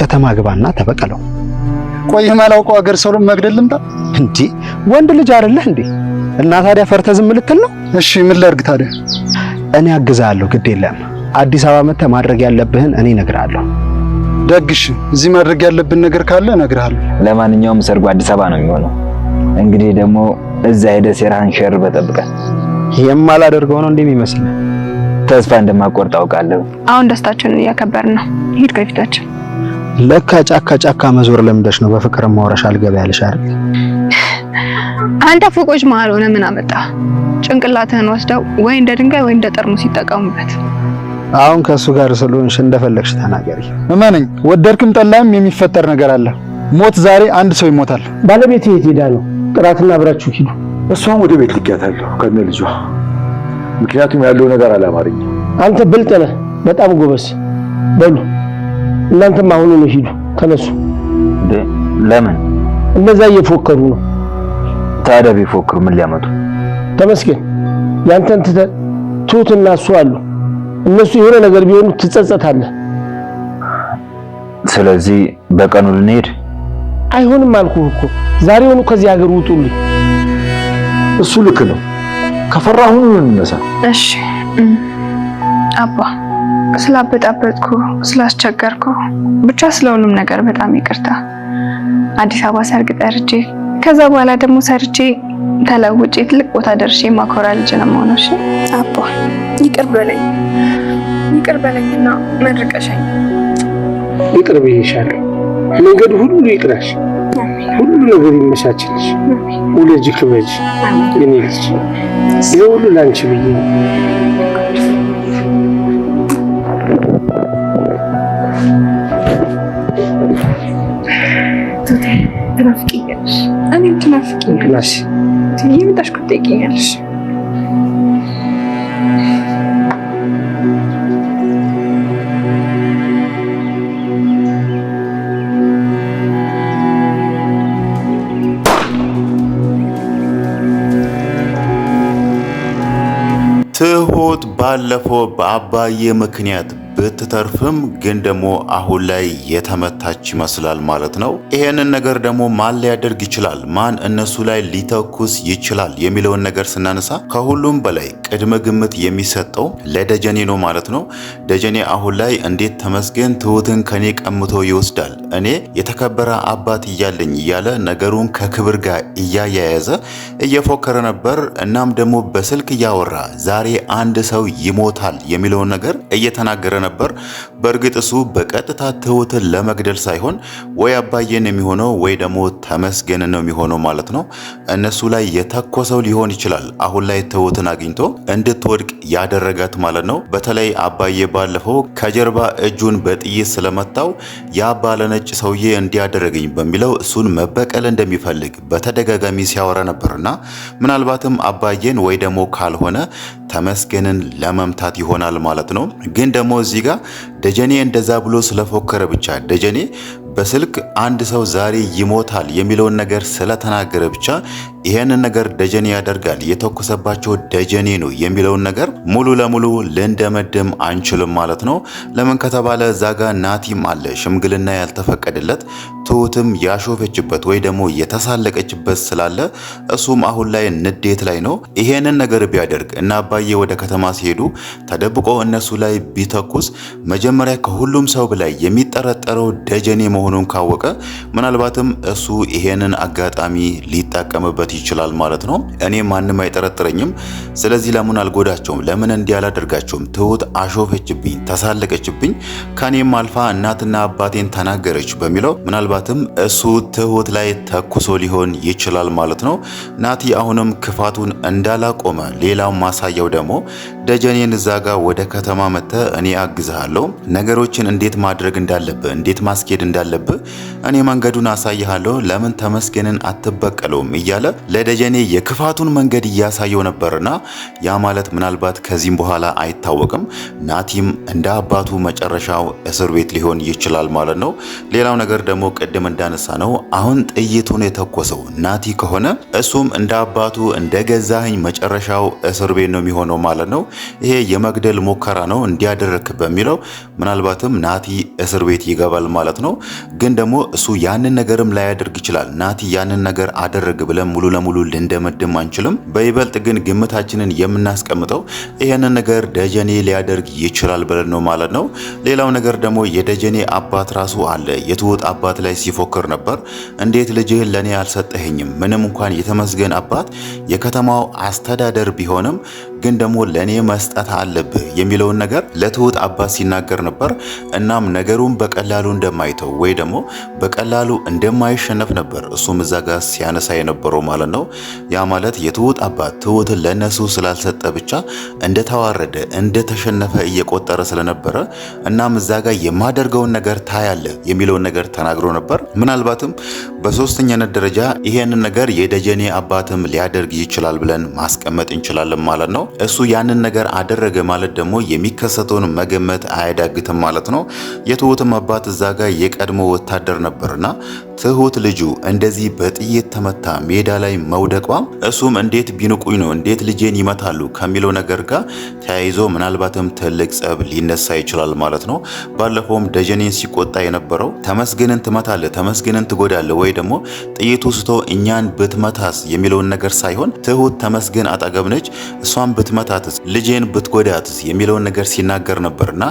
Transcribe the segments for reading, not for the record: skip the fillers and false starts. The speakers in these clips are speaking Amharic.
ከተማ ግባና ተበቀለው። ቆይ ማላውቀው ሀገር ሰው መግደል ልምጣ እንዴ? ወንድ ልጅ አይደለህ እንዴ? እና ታዲያ ፈርተህ ዝም ልትል ነው? እሺ ምን ላድርግ ታዲያ? እኔ አግዛለሁ፣ ግድ የለም። አዲስ አበባ መጥተህ ማድረግ ያለብህን እኔ እነግርሃለሁ። ደግሽ እዚህ ማድረግ ያለብን ነገር ካለ እነግርሃለሁ። ለማንኛውም ሰርጉ አዲስ አበባ ነው የሚሆነው። እንግዲህ ደግሞ እዛ ሄደህ ሴራህን ሸር በጠብቀን። የማላደርገው ነው እንደሚመስል ተስፋ እንደማቆርጥ አውቃለሁ። አሁን ደስታችንን እያከበርን ነው። ሂድ ከፊታችን። ለካ ጫካ መዞር ለምደሽ ነው በፍቅር ማውራሽ አልገባ ያለሽ አይደል? አንተ ፎቆች መሃል ሆነ ምን አመጣ? ጭንቅላትህን ወስደው ወይ እንደ ድንጋይ ወይ እንደ ጠርሙስ ይጠቀሙበት። አሁን ከሱ ጋር ስለሆንሽ እንደፈለግሽ ተናገሪ። እመነኝ፣ ወደድክም ጠላም የሚፈጠር ነገር አለ። ሞት ዛሬ አንድ ሰው ይሞታል። ባለቤት የት ሄዳ ነው? ጥራትና አብራችሁ ሂዱ። እሷን ወደ ቤት ልኪያታለሁ ከነ ልጇ። ምክንያቱም ያለው ነገር አላማረኝም። አንተ ብልጥ ነህ፣ በጣም ጎበዝ። በሉ እናንተም አሁን ነው ሂዱ፣ ተነሱ። ለምን? እነዛ እየፎከሩ ነው። ታዲያ ቢፎክሩ ምን ሊያመጡ? ተመስገን፣ ያንተን ትሁትና እሱ አሉ። እነሱ የሆነ ነገር ቢሆኑ ትጸጸታለህ። ስለዚህ በቀኑ ልንሄድ? አይሆንም አልኩህ እኮ ዛሬውኑ ከዚህ ሀገር ውጡልኝ። እሱ ልክ ነው። ከፈራሁን እንነሳ። እሺ አባ፣ ስላበጣበጥኩ ስላስቸገርኩ ብቻ ስለሁሉም ነገር በጣም ይቅርታ። አዲስ አበባ ሰርግ ጠርቼ ከዛ በኋላ ደግሞ ሰርቼ ተለውጬ ትልቅ ቦታ ደርሼ ማኮራ ልጅ ነው የምሆነው። እሺ አባ፣ ይቅር በለኝና መርቀሻኝ። ይቅር ብዬሻለሁ። መንገዱ ሁሉ ይቅራሽ፣ ሁሉ ነገር ይመቻችልሽ። ውለጅ ክበጅ የኔ ልጅ። ይሄ ሁሉ ላንቺ ብዬ ነው። ትናፍቂኛለሽ፣ እኔም ትናፍቂኛለሽ። የምጣሽ እኮ ትጠይቂኛለሽ። ትሁት ባለፈው በአባዬ ምክንያት ብትተርፍም ግን ደግሞ አሁን ላይ የተመታች ይመስላል ማለት ነው። ይሄንን ነገር ደግሞ ማን ሊያደርግ ይችላል፣ ማን እነሱ ላይ ሊተኩስ ይችላል የሚለውን ነገር ስናነሳ ከሁሉም በላይ ቅድመ ግምት የሚሰጠው ለደጀኔ ነው ማለት ነው። ደጀኔ አሁን ላይ እንዴት ተመስገን ትሁትን ከኔ ቀምቶ ይወስዳል፣ እኔ የተከበረ አባት እያለኝ እያለ ነገሩን ከክብር ጋር እያያያዘ እየፎከረ ነበር። እናም ደግሞ በስልክ እያወራ ዛሬ አንድ ሰው ይሞታል የሚለውን ነገር እየተናገረ ነበር። በእርግጥ እሱ በቀጥታ ትሁትን ለመግደል ሳይሆን ወይ አባዬን የሚሆነው ወይ ደግሞ ተመስገን ነው የሚሆነው ማለት ነው። እነሱ ላይ የተኮሰው ሊሆን ይችላል አሁን ላይ ትሁትን አግኝቶ እንድትወድቅ ያደረጋት ማለት ነው። በተለይ አባዬ ባለፈው ከጀርባ እጁን በጥይት ስለመታው ያ ባለነጭ ሰውዬ እንዲያደረገኝ በሚለው እሱን መበቀል እንደሚፈልግ በተደጋጋሚ ሲያወራ ነበርና ምናልባትም አባዬን ወይ ደግሞ ካልሆነ ተመስገንን ለመምታት ይሆናል ማለት ነው። ግን ደግሞ እዚህ ጋር ደጀኔ እንደዛ ብሎ ስለፎከረ ብቻ ደጀኔ በስልክ አንድ ሰው ዛሬ ይሞታል የሚለውን ነገር ስለተናገረ ብቻ ይሄንን ነገር ደጀኔ ያደርጋል፣ የተኮሰባቸው ደጀኔ ነው የሚለውን ነገር ሙሉ ለሙሉ ልንደመድም አንችልም ማለት ነው። ለምን ከተባለ ዛጋ ናቲም አለ ሽምግልና ያልተፈቀደለት፣ ትሁትም ያሾፈችበት ወይ ደግሞ የተሳለቀችበት ስላለ እሱም አሁን ላይ ንዴት ላይ ነው። ይሄንን ነገር ቢያደርግ እና አባዬ ወደ ከተማ ሲሄዱ ተደብቆ እነሱ ላይ ቢተኩስ መጀመሪያ ከሁሉም ሰው በላይ የሚጠረጠረው ደጀኔ መሆኑን ካወቀ ምናልባትም እሱ ይሄንን አጋጣሚ ሊጠቀምበት ይችላል ማለት ነው። እኔ ማንም አይጠረጥረኝም። ስለዚህ ለምን አልጎዳቸውም? ለምን እንዲያላደርጋቸውም? ትሁት አሾፈችብኝ፣ ተሳለቀችብኝ፣ ከኔም አልፋ እናትና አባቴን ተናገረች በሚለው ምናልባትም እሱ ትሁት ላይ ተኩሶ ሊሆን ይችላል ማለት ነው። ናቲ አሁንም ክፋቱን እንዳላቆመ ሌላው ማሳያው ደግሞ ደጀኔን እዛ ጋር ወደ ከተማ መተ እኔ አግዝሃለሁ፣ ነገሮችን እንዴት ማድረግ እንዳለብህ እንዴት ማስኬድ እንዳለብህ እኔ መንገዱን አሳይሃለሁ፣ ለምን ተመስገንን አትበቀለውም እያለ ለደጀኔ የክፋቱን መንገድ እያሳየው ነበርና ያ ማለት ምናልባት ከዚህም በኋላ አይታወቅም ናቲም እንደ አባቱ መጨረሻው እስር ቤት ሊሆን ይችላል ማለት ነው። ሌላው ነገር ደግሞ ቅድም እንዳነሳ ነው አሁን ጥይቱን የተኮሰው ናቲ ከሆነ እሱም እንደ አባቱ እንደገዛኸኝ መጨረሻው እስር ቤት ነው የሚሆነው ማለት ነው። ይሄ የመግደል ሙከራ ነው እንዲያደርክ በሚለው ምናልባትም ናቲ እስር ቤት ይገባል ማለት ነው። ግን ደግሞ እሱ ያንን ነገርም ላያደርግ ይችላል። ናቲ ያንን ነገር አደረግ ብለን ሙሉ ለሙሉ ልንደመድም አንችልም። በይበልጥ ግን ግምታችንን የምናስቀምጠው ይሄንን ነገር ደጀኔ ሊያደርግ ይችላል ብለን ነው ማለት ነው። ሌላው ነገር ደግሞ የደጀኔ አባት ራሱ አለ የትሁት አባት ላይ ሲፎክር ነበር። እንዴት ልጅህን ለኔ አልሰጠኸኝም? ምንም እንኳን የተመስገን አባት የከተማው አስተዳደር ቢሆንም ግን ደግሞ ለኔ መስጠት አለብህ የሚለውን ነገር ለትሁት አባት ሲናገር ነበር። እናም ነገሩን በቀላሉ እንደማይተው ወይ ደግሞ በቀላሉ እንደማይሸነፍ ነበር እሱም እዛ ጋር ሲያነሳ የነበረው ማለት ነው። ያ ማለት የትሁት አባት ትሁትን ለነሱ ስላልሰጠ ብቻ እንደተዋረደ እንደተሸነፈ እየቆጠረ ስለነበረ እናም እዛ ጋር የማደርገውን ነገር ታያለ የሚለውን ነገር ተናግሮ ነበር። ምናልባትም በሶስተኛነት ደረጃ ይሄንን ነገር የደጀኔ አባትም ሊያደርግ ይችላል ብለን ማስቀመጥ እንችላለን ማለት ነው። እሱ ያንን ነገር አደረገ ማለት ደግሞ የሚከሰተውን መገመት አያዳግትም ማለት ነው። የትሁትም አባት እዛ ጋር የቀድሞ ወታደር ነበርና ትሁት ልጁ እንደዚህ በጥይት ተመታ ሜዳ ላይ መውደቋ እሱም እንዴት ቢንቁኝ ነው እንዴት ልጄን ይመታሉ ከሚለው ነገር ጋር ተያይዞ ምናልባትም ትልቅ ጸብ ሊነሳ ይችላል ማለት ነው። ባለፈውም ደጀኔን ሲቆጣ የነበረው ተመስገንን ትመታለህ፣ ተመስገንን ትጎዳለህ ወይ ደግሞ ጥይቱ ስቶ እኛን ብትመታስ የሚለውን ነገር ሳይሆን ትሁት ተመስገን አጠገብ ነች፣ እሷን ብትመታትስ ልጄን ብትጎዳትስ የሚለውን ነገር ሲናገር ነበርና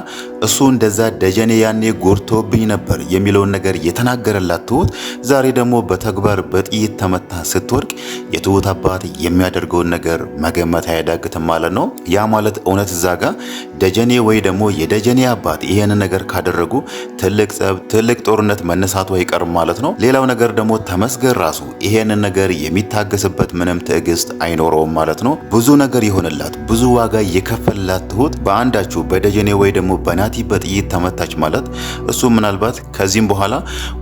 እሱ እንደዛ ደጀኔ ያኔ ጎርቶብኝ ነበር የሚለውን ነገር የተናገረላት ትሁት ዛሬ ደግሞ በተግባር በጥይት ተመታ ስትወድቅ የትሁት አባት የሚያደርገውን ነገር መገመት አያዳግትም ማለት ነው። ያ ማለት እውነት እዛ ጋር ደጀኔ ወይ ደግሞ የደጀኔ አባት ይሄን ነገር ካደረጉ ትልቅ ጸብ ትልቅ ጦርነት መነሳቱ አይቀርም ማለት ነው። ሌላው ነገር ደግሞ ተመስገን ራሱ ይሄን ነገር የሚታገስበት ምንም ትዕግስት አይኖረውም ማለት ነው። ብዙ ነገር ይሆንላት ብዙ ዋጋ የከፈላት ትሁት በአንዳችሁ በደጀኔ ወይ ደግሞ በናቲ በጥይት ተመታች ማለት እሱ ምናልባት ከዚህም በኋላ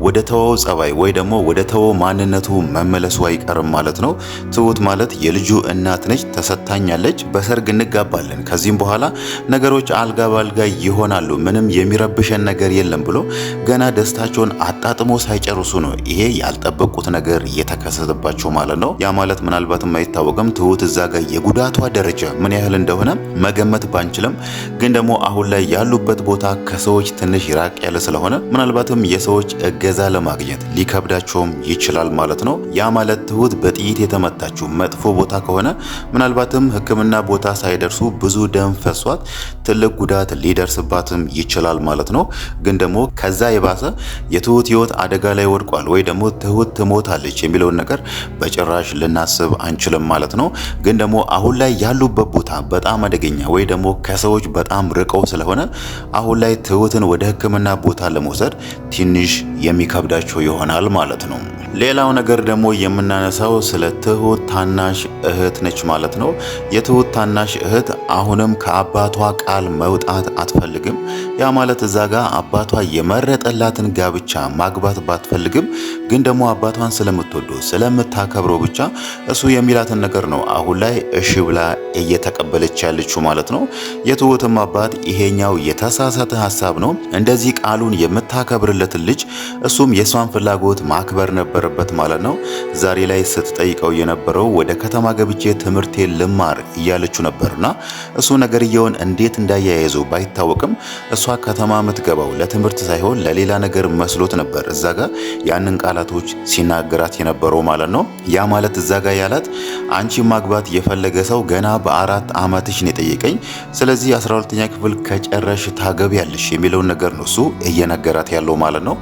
ወደ ተወው ጸባይ ወይ ደግሞ ወደ ተወው ማንነቱ መመለሱ አይቀርም ማለት ነው። ትሁት ማለት የልጁ እናት ነች፣ ተሰጥታኛለች፣ በሰርግ እንጋባለን፣ ከዚህም በኋላ ነገሮች አልጋ ባልጋ ይሆናሉ፣ ምንም የሚረብሸን ነገር የለም ብሎ ገና ደስታቸውን አጣጥሞ ሳይጨርሱ ነው ይሄ ያልጠበቁት ነገር የተከሰተባቸው ማለት ነው። ያ ማለት ምናልባትም አይታወቅም ትሁት እዛ ጋር የጉዳቷ ደረጃ ምን ያህል እንደሆነ መገመት ባንችልም ግን ደግሞ አሁን ላይ ያሉበት ቦታ ከሰዎች ትንሽ ራቅ ያለ ስለሆነ ምናልባትም የሰዎች እገዛ ለማግኘት ሊከብዳቸውም ይችላል ማለት ነው። ያ ማለት ትሁት በጥይት የተመታችው መጥፎ ቦታ ከሆነ ምናልባትም ሕክምና ቦታ ሳይደርሱ ብዙ ደም ፈሷት ትልቅ ጉዳት ሊደርስባትም ይችላል ማለት ነው። ግን ደግሞ ከዛ የባሰ የትሁት ህይወት አደጋ ላይ ወድቋል ወይ ደግሞ ትሁት ትሞታለች የሚለውን ነገር በጭራሽ ልናስብ አንችልም ማለት ነው። ግን ደግሞ አሁን ላይ ያሉበት ቦታ በጣም አደገኛ ወይ ደግሞ ከሰዎች በጣም ርቀው ስለሆነ አሁን ላይ ትሁትን ወደ ሕክምና ቦታ ለመውሰድ ትንሽ የሚከብዳቸው ይሆናል ማለት ነው። ሌላው ነገር ደግሞ የምናነሳው ስለ ትሁት ታናሽ እህት ነች ማለት ነው። የትሁት ታናሽ እህት አሁንም ከአባቷ ቃል መውጣት አትፈልግም። ያ ማለት እዛ ጋር አባቷ የመረጠላትን ጋብቻ ማግባት ባትፈልግም ግን ደግሞ አባቷን ስለምትወደው ስለምታከብረው ብቻ እሱ የሚላትን ነገር ነው አሁን ላይ እሺ ብላ እየተቀበለች ያለችው ማለት ነው። የትሁትም አባት ይሄኛው የተሳሳተ ሀሳብ ነው። እንደዚህ ቃሉን የምታከብርለትን ልጅ እሱም የሷን ፍላጎት ማክበር ነበረበት ማለት ነው። ዛሬ ላይ ስትጠይቀው የነበረው ወደ ከተማ ገብቼ ትምህርቴን ልማር እያለችው ነበርና እሱ ነገርየውን እንዴት እንዳያያዘው ባይታወቅም እሷ ከተማ የምትገባው ለትምህርት ሳይሆን ለሌላ ነገር መስሎት ነበር እዛ ጋር ያንን ቃላቶች ሲናገራት የነበረው ማለት ነው። ያ ማለት እዛ ጋር ያላት አንቺ ማግባት የፈለገ ሰው ገና በ4 ዓመትሽ ነው የጠየቀኝ፣ ስለዚህ 12ኛ ክፍል ከጨረሽ ታገቢያለሽ የሚለውን ነገር ነው እሱ እየነገራት ያለው ማለት ነው።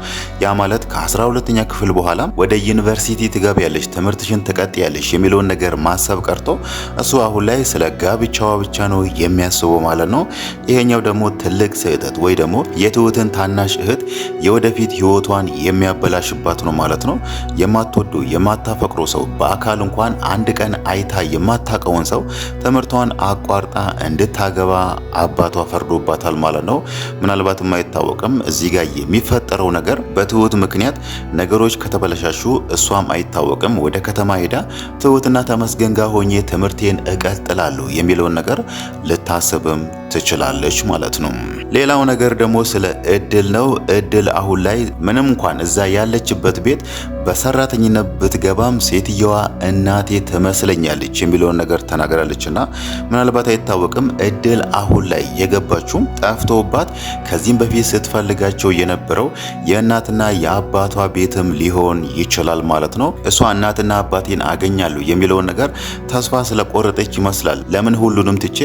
ያ ማለት ከ12ኛ ክፍል በኋላ ወደ ዩኒቨርሲቲ ትገቢያለሽ፣ ትምህርትሽን ትቀጥያለሽ የሚለውን ነገር ማሰብ ቀርቶ እሱ አሁን ላይ ስለ ጋብቻዋ ብቻ ነው የሚያስበው ማለት ነው። ይሄኛው ደግሞ ትልቅ ስህተት ወይ ደግሞ የትሁትን ታናሽ እህት የወደፊት ህይወቷን የሚያበላሽባት ነው ማለት ነው። የማትወዱ የማታፈቅሮ ሰው በአካል እንኳን አንድ ቀን አይታ የማታቀውን ሰው ትምህርቷን አቋርጣ እንድታገባ አባቷ ፈርዶባታል ማለት ነው። ምናልባትም አይታወቅም እዚህ ጋር የሚፈጠረው ነገር በትሁት ምክንያት ነገሮች ከተበላሻሹ እሷም አይታወቅም ወደ ከተማ ሄዳ ትሁትና ተመስገን ጋር ሆኜ ትምህርቴን እቀጥላለሁ የሚለውን ነገር ልታስብም ትችላለች ማለት ነው። ሌላው ነገር ደግሞ ስለ እድል ነው። እድል አሁን ላይ ምንም እንኳን እዛ ያለችበት ቤት በሰራተኝነት ብትገባም ሴትየዋ እናቴ ትመስለኛለች የሚለውን ነገር ተናግራለችና ምናልባት አይታወቅም እድል አሁን ላይ የገባችው ጠፍቶባት ከዚህም በፊት ስትፈልጋቸው የነበረው የእናትና የአባቷ ቤትም ሊሆን ይችላል ማለት ነው። እሷ እናትና አባቴን አገኛለሁ የሚለውን ነገር ተስፋ ስለቆረጠች ይመስላል ለምን ሁሉንም ትቼ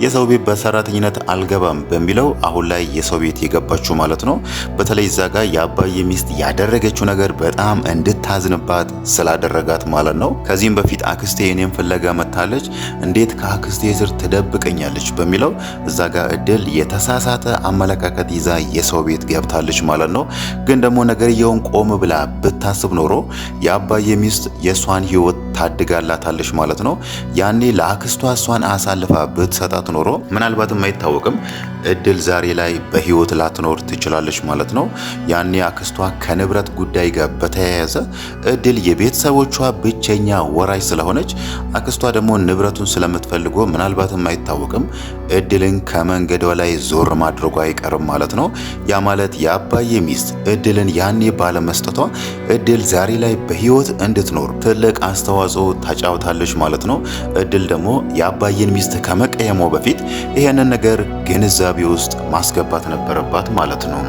የሰው ቤት በሰራተኝነት አልገባም በሚለው አሁን ላይ የሰው ቤት የገባችው ማለት ነው። በተለይ እዛ ጋር የአባዬ ሚስት ያደረገችው ነገር በጣም እንድታዝንባት ስላደረጋት ማለት ነው። ከዚህም በፊት አክስቴ እኔን ፍለጋ መታለች፣ እንዴት ከአክስቴ ስር ትደብቀኛለች በሚለው እዛ ጋር እድል የተሳሳተ አመለካከት ይዛ የሰው ቤት ገብታለች ማለት ነው። ግን ደግሞ ነገርየውን ቆም ብላ ብታስብ ኖሮ የአባዬ ሚስት የሷን ህይወት ታድጋላታለች ማለት ነው። ያኔ ለአክስቷ እሷን አሳልፋ ብትሰጣት ኖሮ ምናልባትም አይታወቅም እድል ዛሬ ላይ በህይወት ላትኖር ትችላለች ማለት ነው። ያኔ አክስቷ ከንብረት ጉዳይ ጋር በተያያዘ እድል የቤተሰቦቿ ብቸኛ ወራሽ ስለሆነች አክስቷ ደግሞ ንብረቱን ስለምትፈልጎ ምናልባትም አይታወቅም እድልን ከመንገዷ ላይ ዞር ማድረጓ አይቀርም ማለት ነው። ያ ማለት የአባዬ ሚስት እድልን ያኔ ባለመስጠቷ እድል ዛሬ ላይ በህይወት እንድትኖር ትልቅ አስተዋጽኦ ታጫውታለች ማለት ነው። እድል ደግሞ የአባዬን ሚስት ከመቀየሟ በፊት ይሄንን ነገር ግንዛቤ ውስጥ ማስገባት ነበረባት ማለት ነው።